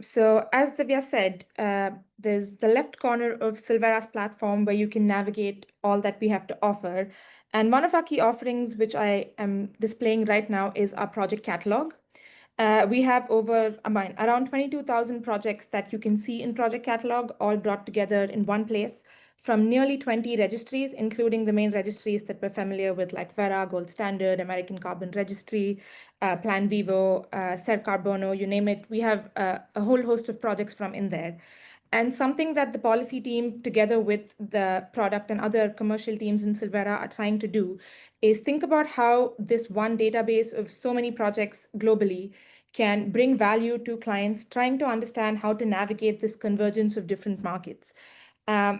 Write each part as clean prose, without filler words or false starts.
So as Divya said, there's the left corner of Sylvera's platform where you can navigate all that we have to offer. And one of our key offerings, which I am displaying right now, is our project catalog. We have around 22,000 projects that you can see in Project Catalog, all brought together in one place from nearly 20 registries, including the main registries that we're familiar with, like Verra, Gold Standard, American Carbon Registry, Plan Vivo, ServCarbono, you name it. We have a whole host of projects from in there. And something that the policy team, together with the product and other commercial teams in Sylvera, are trying to do is think about how this one database of so many projects globally can bring value to clients trying to understand how to navigate this convergence of different markets.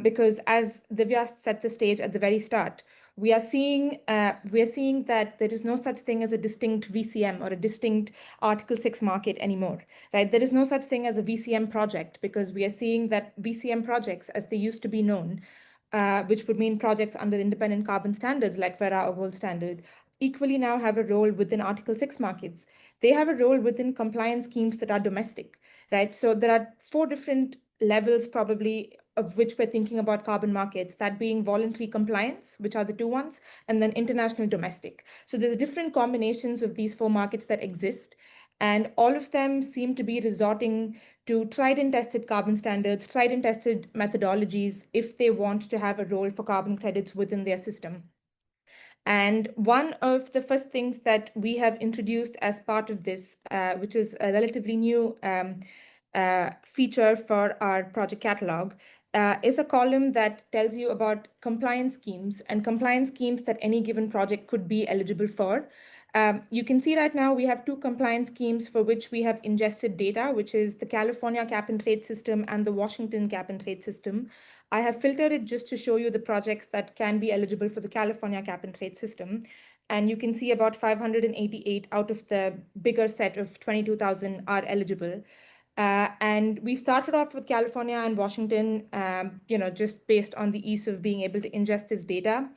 Because as Divya set the stage at the very start, we are seeing that there is no such thing as a distinct VCM or a distinct Article 6 market anymore, right? There is no such thing as a VCM project because we are seeing that VCM projects, as they used to be known, which would mean projects under independent carbon standards like Verra or Gold Standard, equally now have a role within Article 6 markets. They have a role within compliance schemes that are domestic, right? So there are four different levels probably of which we're thinking about carbon markets, that being voluntary compliance, which are the two ones, and then international domestic. So there's different combinations of these four markets that exist, and all of them seem to be resorting to tried and tested carbon standards, tried and tested methodologies if they want to have a role for carbon credits within their system. And one of the first things that we have introduced as part of this, which is a relatively new feature for our project catalog, is a column that tells you about compliance schemes and compliance schemes that any given project could be eligible for. You can see right now we have two compliance schemes for which we have ingested data, which is the California cap and trade system and the Washington cap and trade system. I have filtered it just to show you the projects that can be eligible for the California cap and trade system. And you can see about 588 out of the bigger set of 22,000 are eligible. And we started off with California and Washington, just based on the ease of being able to ingest this data.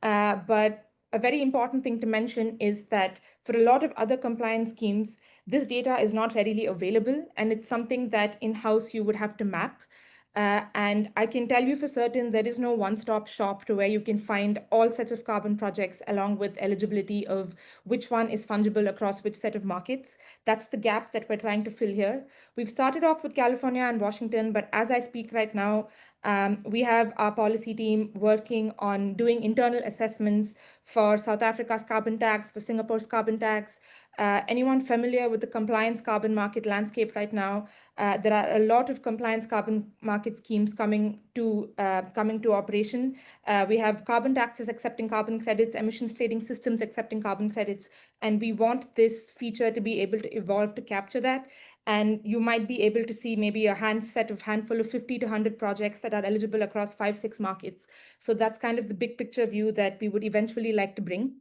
But a very important thing to mention is that for a lot of other compliance schemes, this data is not readily available, and it's something that in-house you would have to map. And I can tell you for certain there is no one-stop shop to where you can find all sets of carbon projects along with eligibility of which one is fungible across which set of markets. That's the gap that we're trying to fill here. We've started off with California and Washington, but as I speak right now, we have our policy team working on doing internal assessments for South Africa's carbon tax, for Singapore's carbon tax. Anyone familiar with the compliance carbon market landscape right now? There are a lot of compliance carbon market schemes coming to operation. We have carbon taxes accepting carbon credits, emissions trading systems accepting carbon credits, and we want this feature to be able to evolve to capture that. And you might be able to see maybe a handful of 50 to 100 projects that are eligible across 5-6 markets. So that's kind of the big picture view that we would eventually like to bring.